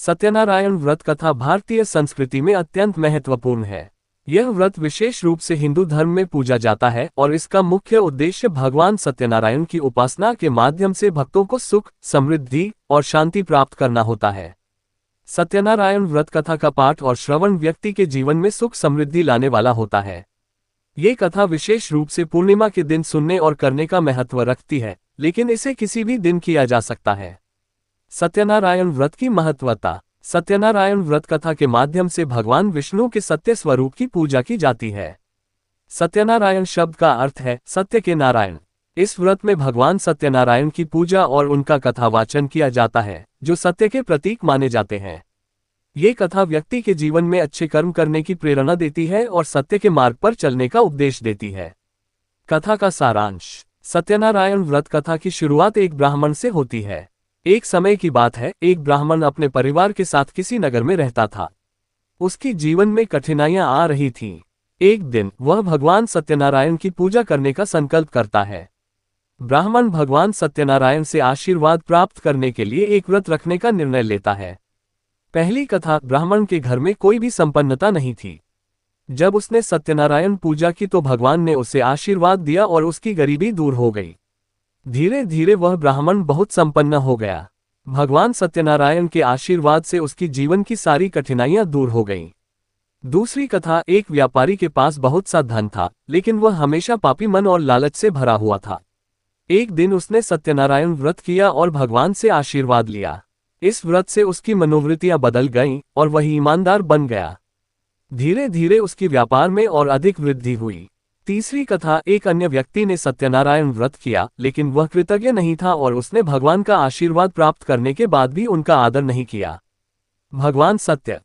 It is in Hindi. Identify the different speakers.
Speaker 1: सत्यनारायण व्रत कथा भारतीय संस्कृति में अत्यंत महत्वपूर्ण है। यह व्रत विशेष रूप से हिंदू धर्म में पूजा जाता है और इसका मुख्य उद्देश्य भगवान सत्यनारायण की उपासना के माध्यम से भक्तों को सुख, समृद्धि और शांति प्राप्त करना होता है। सत्यनारायण व्रत कथा का पाठ और श्रवण व्यक्ति के जीवन में सुख समृद्धि लाने वाला होता है। ये कथा विशेष रूप से पूर्णिमा के दिन सुनने और करने का महत्व रखती है, लेकिन इसे किसी भी दिन किया जा सकता है। सत्यनारायण व्रत की महत्वता। सत्यनारायण व्रत कथा के माध्यम से भगवान विष्णु के सत्य स्वरूप की पूजा की जाती है। सत्यनारायण शब्द का अर्थ है सत्य के नारायण। इस व्रत में भगवान सत्यनारायण की पूजा और उनका कथावाचन किया जाता है, जो सत्य के प्रतीक माने जाते हैं। ये कथा व्यक्ति के जीवन में अच्छे कर्म करने की प्रेरणा देती है और सत्य के मार्ग पर चलने का उपदेश देती है। कथा का सारांश। सत्यनारायण व्रत कथा की शुरुआत एक ब्राह्मण से होती है। एक समय की बात है, एक ब्राह्मण अपने परिवार के साथ किसी नगर में रहता था। उसकी जीवन में कठिनाइयां आ रही थीं। एक दिन वह भगवान सत्यनारायण की पूजा करने का संकल्प करता है। ब्राह्मण भगवान सत्यनारायण से आशीर्वाद प्राप्त करने के लिए एक व्रत रखने का निर्णय लेता है। पहली कथा। ब्राह्मण के घर में कोई भी संपन्नता नहीं थी। जब उसने सत्यनारायण पूजा की तो भगवान ने उसे आशीर्वाद दिया और उसकी गरीबी दूर हो गई। धीरे धीरे वह ब्राह्मण बहुत संपन्न हो गया। भगवान सत्यनारायण के आशीर्वाद से उसकी जीवन की सारी कठिनाइयां दूर हो गईं। दूसरी कथा। एक व्यापारी के पास बहुत सा धन था, लेकिन वह हमेशा पापी मन और लालच से भरा हुआ था। एक दिन उसने सत्यनारायण व्रत किया और भगवान से आशीर्वाद लिया। इस व्रत से उसकी मनोवृत्तियां बदल गईं और वह ईमानदार बन गया। धीरे धीरे उसकी व्यापार में और अधिक वृद्धि हुई। तीसरी कथा। एक अन्य व्यक्ति ने सत्यनारायण व्रत किया, लेकिन वह कृतज्ञ नहीं था और उसने भगवान का आशीर्वाद प्राप्त करने के बाद भी उनका आदर नहीं किया। भगवान सत्य